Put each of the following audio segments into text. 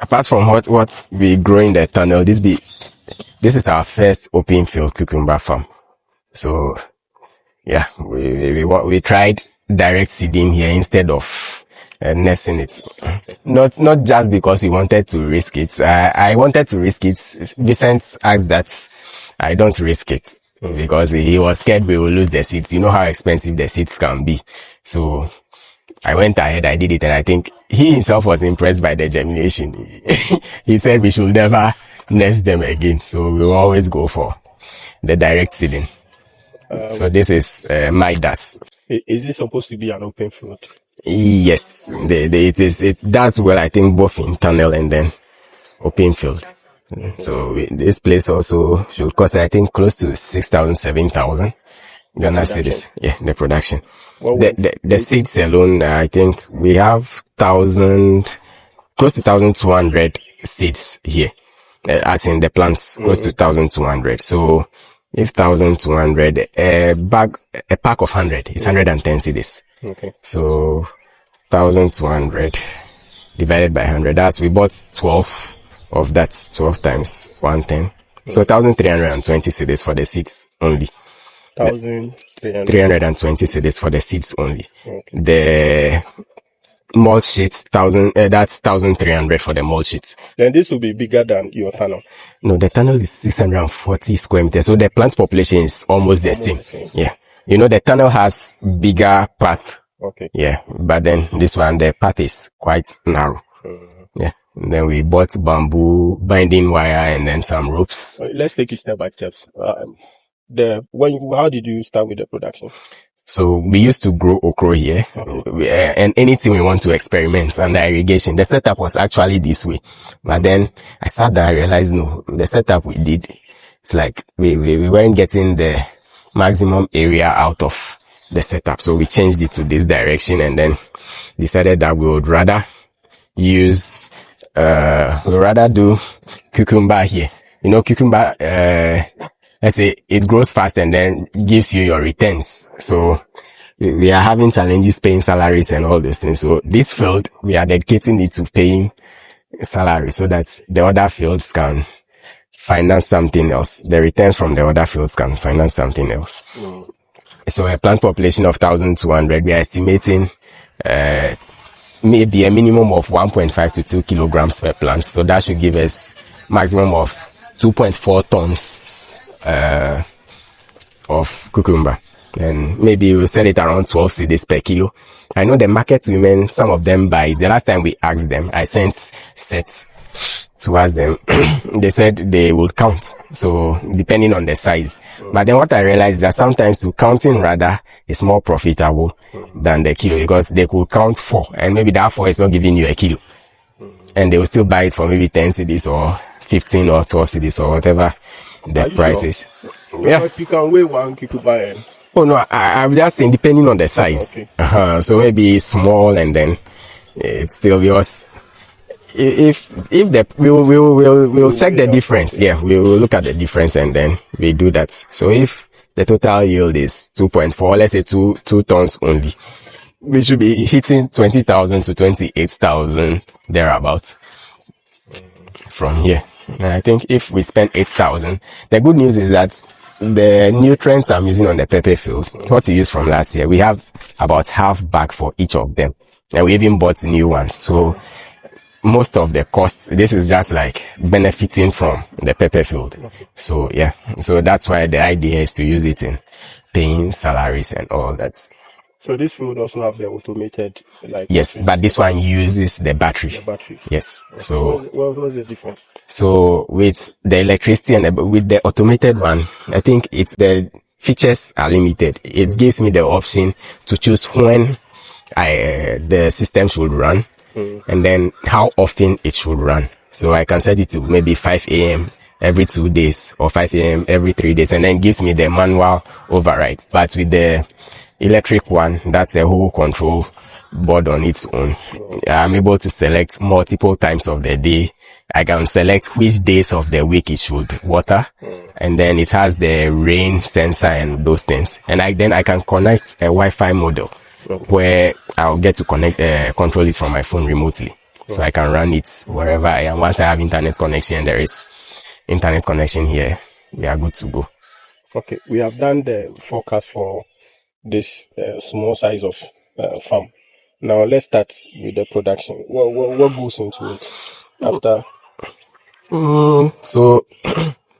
apart from what we grow in the tunnel, this is our first open field cucumber farm. So yeah, we tried direct seeding here instead of nesting it. Not just because we wanted to risk it. I wanted to risk it. Vincent asked that I don't risk it because he was scared we will lose the seeds. You know how expensive the seeds can be. So I went ahead, I did it, and I think he himself was impressed by the germination. He said we should never nest them again. So we'll always go for the direct seeding. So this is Midas. Is this supposed to be an open field? Yes, it does well, I think, both in tunnel and then open field. So this place also should cost, I think, close to 6,000, 7,000 Ghana cedis. Yeah, the production. The seeds alone, I think we have close to 1,200 seeds here. As in the plants, close to 1,200. So if 1,200, a pack of 100 is 110 cedis. Okay. So 1,200 divided by 100. We bought 12 of that, 12 times 110. So 1,320 cedis for the seeds only. 1,320 cedis for the seeds only. Okay. The mulch sheets, that's 1,300 for the mulch sheets. Then this will be bigger than your tunnel. No, the tunnel is 640 square meters. So the plant population is almost the same. Yeah. You know, the tunnel has bigger path. Okay. Yeah. But then this one, the path is quite narrow. Yeah. And then we bought bamboo, binding wire, and then some ropes. Let's take it step by steps. How did you start with the production? So we used to grow okra here, and anything we want to experiment under irrigation. The setup was actually this way. But then I sat down and realized, no, the setup we did, it's like we weren't getting the maximum area out of the setup. So we changed it to this direction and then decided that we would rather do cucumber here. You know, cucumber, let's say it grows fast and then gives you your returns. So we are having challenges paying salaries and all these things. So this field, we are dedicating it to paying salaries so that the other fields can finance something else. The returns from the other fields can finance something else. So a plant population of 1,200, we are estimating maybe a minimum of 1.5 to 2 kilograms per plant. So that should give us maximum of 2.4 tons of cucumber, and maybe we'll sell it around 12 cedis per kilo. I know the market women, some of them buy. The last time we asked them, I sent sets to ask them. They said they would count, so depending on the size. But then what I realized is that sometimes to counting rather is more profitable than the kilo, because they could count 4 and maybe that 4 is not giving you a kilo, and they will still buy it for maybe 10 cedis or 15 or 12 cedis or whatever the prices. Sure? Yeah. Because you can weigh 1 cucumber. Oh no, I'm just saying depending on the size. Okay. So maybe small and then it's still yours. If we'll check the difference. Yeah, we will look at the difference and then we do that. So if the total yield is 2.4, let's say 2 tons only, we should be hitting 20,000 to 28,000 thereabouts from here. And I think if we spend 8,000, the good news is that the nutrients I'm using on the pepper field, what we used from last year, we have about half bag for each of them. And we even bought new ones. So most of the costs, this is just like benefiting from the pepper field. So yeah, so that's why the idea is to use it in paying salaries and all that. So this field also have the automated, like... Yes, but this one uses the battery. The battery. Yes. So... What's the difference? So with the electricity and with the automated one, I think the features are limited. It gives me the option to choose when the system should run and then how often it should run. So I can set it to maybe 5 a.m. every 2 days or 5 a.m. every 3 days, and then gives me the manual override. But with the electric one, that's a whole control board on its own. I'm able to select multiple times of the day. I can select which days of the week it should water, and then it has the rain sensor and those things. And then I can connect a Wi-Fi model where I'll get to control it from my phone remotely. so I can run it wherever I am. Once I have internet connection, there is internet connection here, we are good to go. Okay, we have done the forecast for this small size of farm. Now let's start with the production. What goes into it after? So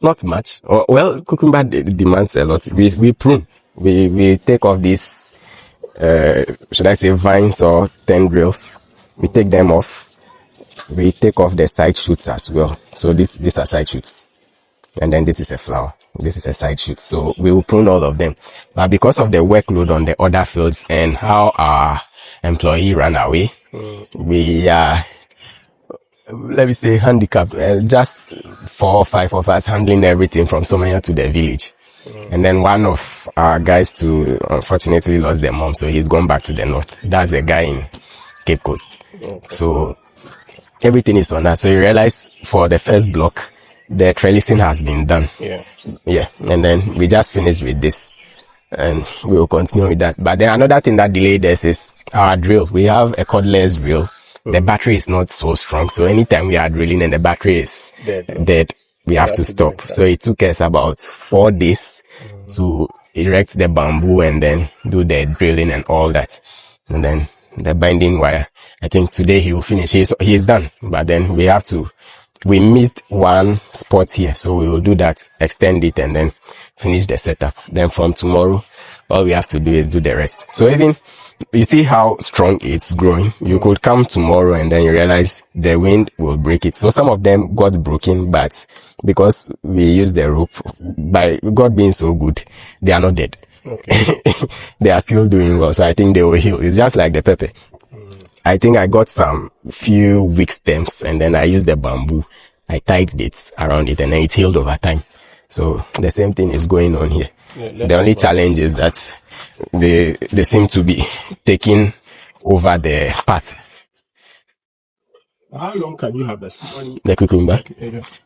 not much. Well, cucumber demands a lot. We prune. We take off these should I say vines or tendrils. We take them off. We take off the side shoots as well. So these are side shoots. And then this is a flower. This is a side shoot. So we will prune all of them. But because of the workload on the other fields and how our employee ran away, we are, let me say, handicapped. Just 4 or 5 of us handling everything from somewhere to the village. And then one of our guys too, unfortunately lost their mom. So he's gone back to the north. That's a guy in Cape Coast. Okay. So everything is on that. So you realize for the first block, the trellising has been done. Yeah. And then we just finished with this and we will continue with that. But then another thing that delayed us is our drill. We have a cordless drill. The battery is not so strong. So anytime we are drilling and the battery is dead, we have to stop. So it took us about 4 days to erect the bamboo and then do the drilling and all that. And then the binding wire. I think today he will finish. He's done. But then we missed one spot here, so we will do that, extend it and then finish the setup. Then from tomorrow, all we have to do is do the rest. So even, you see how strong it's growing. You could come tomorrow and then you realize the wind will break it. So some of them got broken, but because we used the rope, by God being so good, they are not dead. Okay. They are still doing well, so I think they will heal. It's just like the pepper. I think I got some few weak stems and then I used the bamboo. I tied it around it and then it healed over time. So the same thing is going on here. The only challenge is that they seem to be taking over the path. How long can you harvest the cucumber?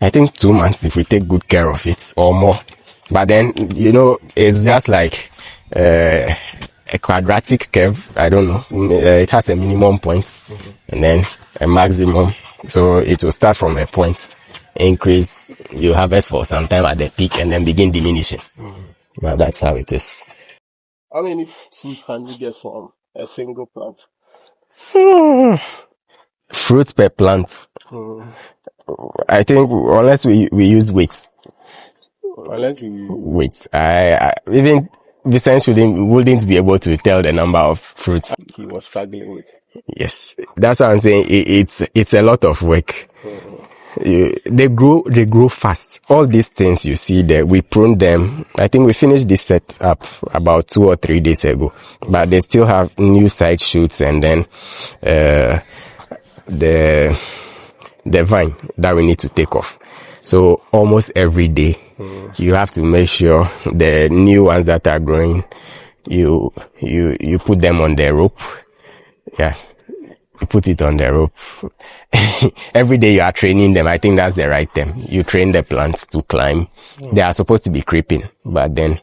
I think 2 months if we take good care of it or more. But then, it's just like a quadratic curve. I don't know. It has a minimum point and then a maximum. So it will start from a point, increase, you harvest for some time at the peak and then begin diminishing. Well, that's how it is. How many fruits can you get from a single plant? Fruits per plant. I think unless we use weights. Weights. I even Vincent wouldn't be able to tell the number of fruits he was struggling with. Yes, that's what I'm saying. It's a lot of work. They grow fast. All these things you see there, we prune them. I think we finished this set up about 2 or 3 days ago, but they still have new side shoots and then the vine that we need to take off. So almost every day you have to make sure the new ones that are growing, you put them on the rope. Yeah, you put it on the rope. Every day you are training them. I think that's the right term. You train the plants to climb. They are supposed to be creeping, but then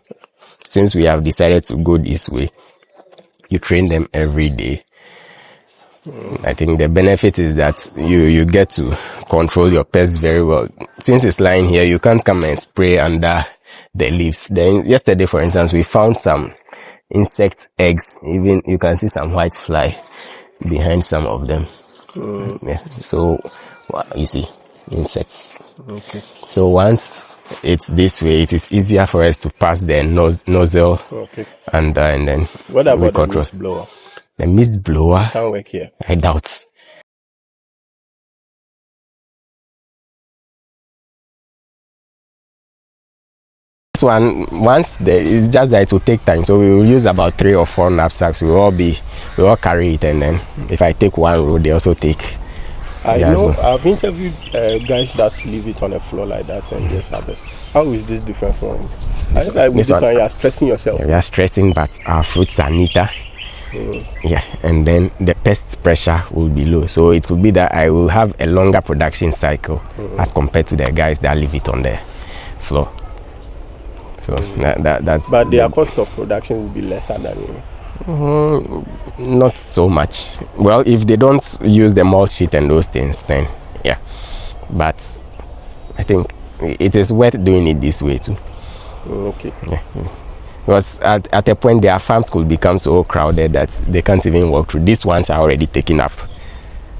since we have decided to go this way, you train them every day. I think the benefit is that you get to control your pests very well. Since it's lying here, you can't come and spray under the leaves. Then yesterday, for instance, we found some insect eggs. Even you can see some white fly behind some of them. Yeah. So you see insects. Okay. So once it's this way, it is easier for us to pass the nozzle. Okay. And then what about the mist blower? The mist blower can't work here. I doubt. This one, it's just that it will take time. So we will use about 3 or 4 knapsacks. We all carry it, and then if I take one row, they also take. I know I've interviewed guys that leave it on the floor like that and just harvest. How is this different from? This one, you are stressing yourself. Yeah, we are stressing, but our fruits are neater. Yeah, and then the pest pressure will be low, so it will be that I will have a longer production cycle as compared to the guys that leave it on the floor. So that's. But their cost of production will be lesser than you. Not so much. Well, if they don't use the mulch sheet and those things, then yeah. But I think it is worth doing it this way too. Okay. Yeah. Because at a point their farms could become so crowded that they can't even walk through. These ones are already taking up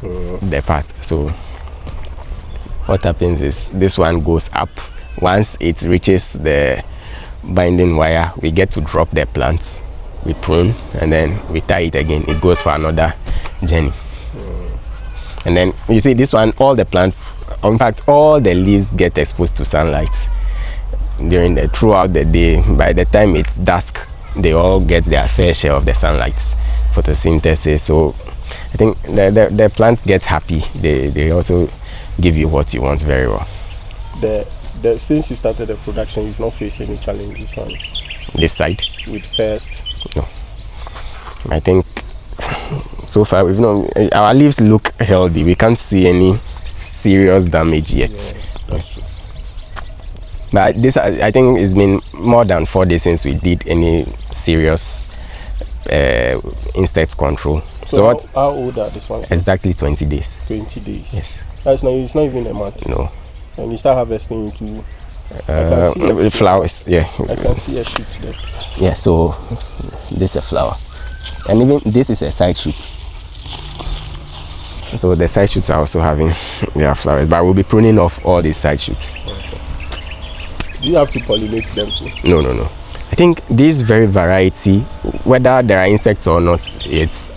the path. So what happens is this one goes up. Once it reaches the binding wire, we get to drop the plants, we prune, and then we tie it again. It goes for another journey. And then you see this one, all the plants, in fact all the leaves get exposed to sunlight throughout the day. By the time it's dusk, they all get their fair share of the sunlight, photosynthesis. So I think the plants get happy. They also give you what you want very well. Since you started the production, you've not faced any challenges on This side? with pests? No. I think so far our leaves look healthy. We can't see any serious damage yet. Yeah, that's true. But this, I think, it's been more than 4 days since we did any serious insect control. So how old are these ones? Exactly 20 days. 20 days. Yes. It's not even a month. No. And you start harvesting into I can see flowers. Yeah. I can see a shoot there. Yeah. So this is a flower, and even this is a side shoot. So the side shoots are also having their flowers, but we'll be pruning off all these side shoots. Okay. Do you have to pollinate them too? No. I think this very variety, whether there are insects or not, it's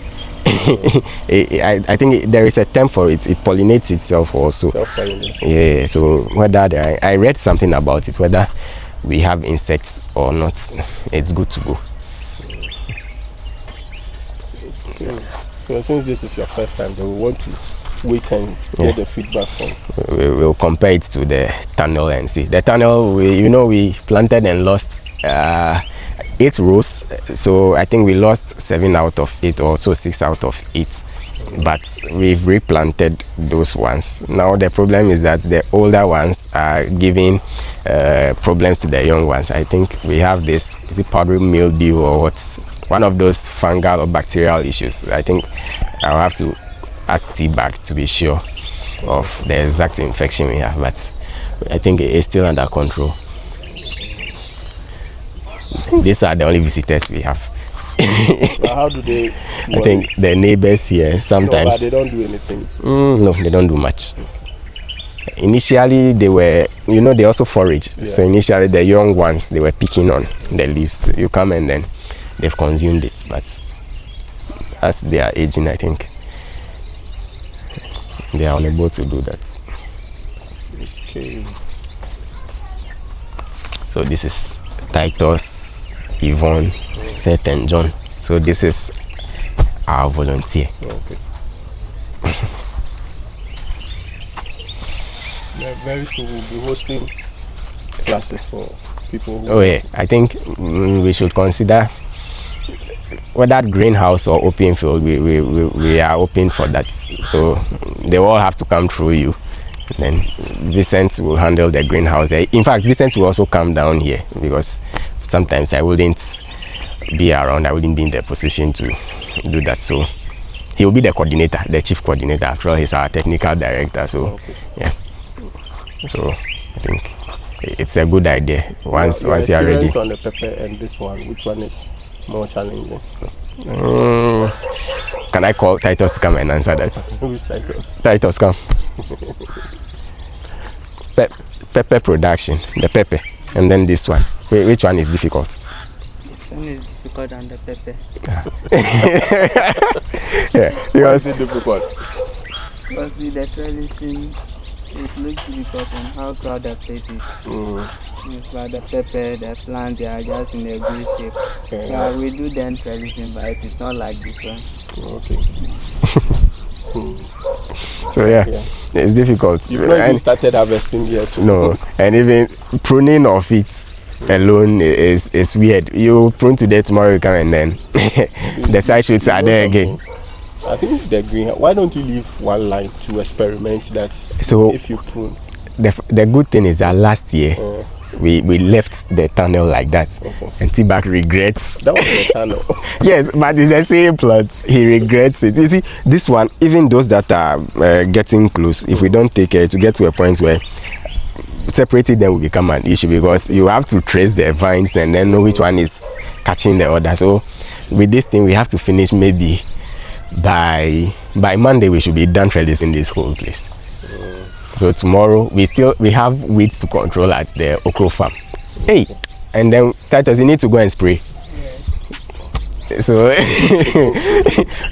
I think there is a term for it. It pollinates itself also. Self-pollination. Yeah. So whether I read something about it, whether we have insects or not, it's good to go. Okay. So since this is your first time, then we want to wait and get the feedback from. We'll compare it to the tunnel and see. The tunnel, we planted and lost 8 rows, so I think we lost 7 out of 8, or so 6 out of 8. But we've replanted those ones. Now the problem is that the older ones are giving problems to the young ones. I think we have this, is it powdery mildew or what? One of those fungal or bacterial issues. I think I'll have to ask T-Bag to be sure of the exact infection we have, but I think it is still under control. These are the only visitors we have. How do they work? I think the neighbors here sometimes. No, but they don't do anything. No, they don't do much. Initially they were, they also forage. Yeah. So initially the young ones, they were picking on the leaves. You come and then they've consumed it, but as they are aging, I think they are unable to do that. Okay. So this is Titus, Yvonne, Seth and John. So this is our volunteer. Okay. Very soon we'll be hosting classes for people who I think we should consider whether greenhouse or open field. We are open for that, so they all have to come through you. Then Vincent will handle the greenhouse. In fact, Vincent will also come down here because sometimes I wouldn't be around. I wouldn't be in the position to do that. So he will be the coordinator, the chief coordinator. After all, he's our technical director. So yeah. So I think it's a good idea. Once you are ready. On the pepper and this one, which one is more challenging? Can I call Titus to come and answer that? Who is Titus? Titus, come. Pepper production, the pepper, and then this one. Which one is difficult? This one is difficult than the pepper. Yeah, why is it difficult? Because with the trellising, it looks difficult on how crowded the place is. But the pepper, the plant, they are just in a good shape. Yeah, we do then trellising, but it is not like this one. Okay. So yeah, it's difficult. You've not even started harvesting yet. No, and even pruning of it alone is weird. You prune today, tomorrow you come and then the side shoots are there again. I think the green. Why don't you leave one line to experiment that? So if you prune, the good thing is that last year we left the tunnel like that. And T-Bag regrets. That was the tunnel. Yes, but it's the same plot. He regrets it. You see, this one, even those that are getting close, if we don't take care to get to a point where separating them will become an issue, because you have to trace the vines and then know which one is catching the other. So with this thing, we have to finish maybe by Monday. We should be done trellising this whole place. So tomorrow we have weeds to control at the okra farm. Hey, and then Titus, you need to go and spray. Yes. So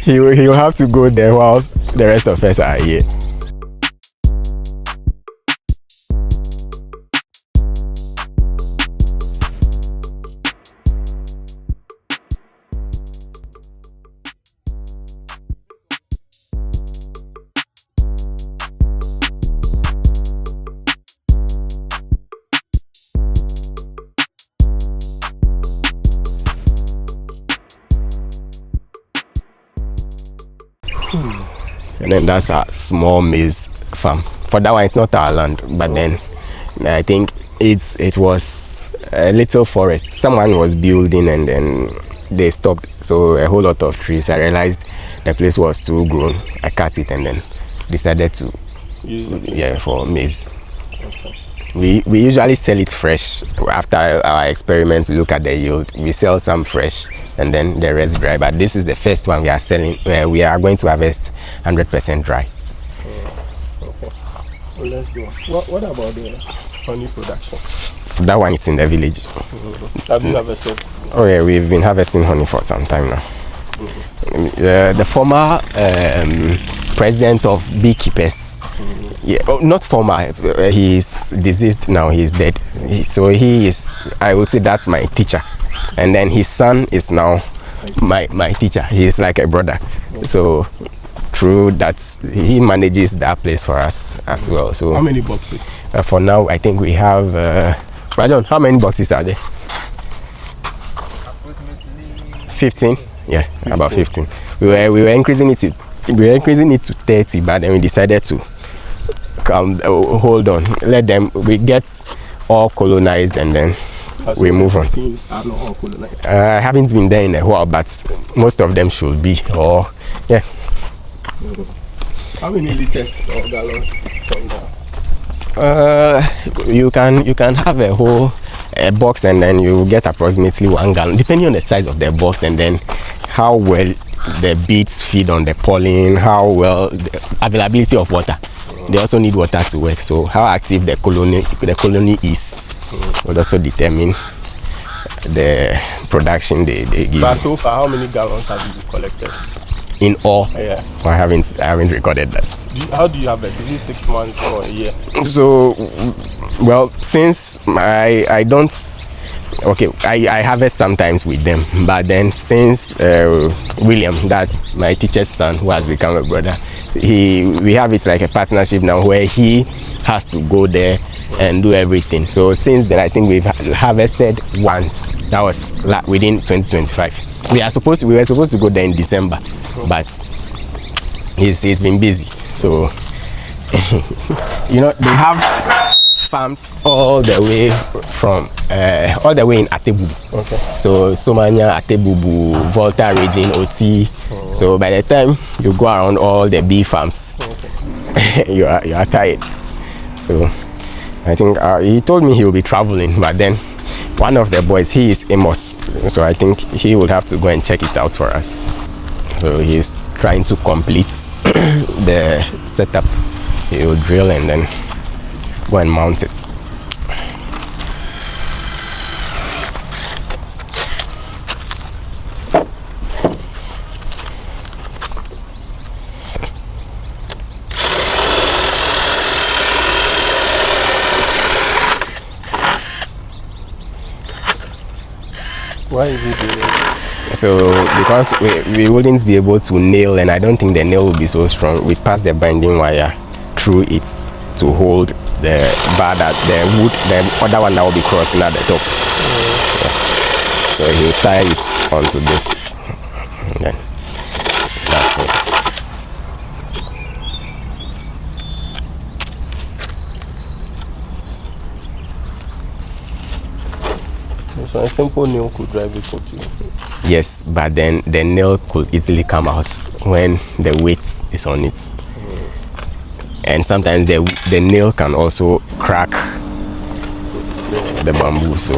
he'll have to go there whilst the rest of us are here. And then that's a small maize farm. For that one, it's not our land, but then I think it was a little forest. Someone was building and then they stopped. So a whole lot of trees. I realized the place was too grown. I cut it and then decided to use it for maize. Okay. We usually sell it fresh. After our experiments, we look at the yield. We sell some fresh and then the rest dry. But this is the first one we are selling. We are going to harvest 100% dry. Okay. Well, let's go. What about the honey production? That one, it's in the village. Have you harvested? Oh yeah, we've been harvesting honey for some time now. The former president of beekeepers, not former, he's deceased now, he's dead. So he is, I would say that's my teacher. And then his son is now my teacher. He is like a brother. So through that, he manages that place for us as well. So how many boxes? For now, I think we have, Rajon, how many boxes are there? 15. Yeah, 15. About 15. We were increasing it to 30, but then we decided to hold on, let them, we get all colonized and then we move on. Are not all colonized. I haven't been there in a while, but most of them should be. Or yeah. How many liters or gallons from there? You can have a whole box and then you get approximately 1 gallon, depending on the size of the box and then how well the bees feed on the pollen, how well the availability of water. They also need water to work. So how active the colony is will also determine the production they give. But so far, how many gallons have you collected? In all? Yeah. I haven't recorded that. How do you harvest? Is it 6 months or a year? So, well, since I don't, okay, I harvest sometimes with them, but then since William, that's my teacher's son who has become a brother, we have it like a partnership now where he has to go there and do everything. So since then, I think we've harvested once. That was within 2025. We were supposed to go there in December, but he's been busy. So you know, they have farms all the way from all the way in Atebubu. Okay. So Somanya, Atebubu, Volta region, OT. So by the time you go around all the bee farms, okay, you are tired. So I think he told me he will be traveling, but then one of the boys, he is Amos, so I think he will have to go and check it out for us. So he's trying to complete the setup. He will drill and then go and mount it. Why is it doing it? So because we wouldn't be able to nail, and I don't think the nail will be so strong, we pass the binding wire through it to hold the bar, that the wood, the other one that will be crossing at the top. Yeah. So he'll tie it onto this, and then that's it. So a simple nail could drive it into. Yes, but then the nail could easily come out when the weight is on it. And sometimes the nail can also crack the bamboo. So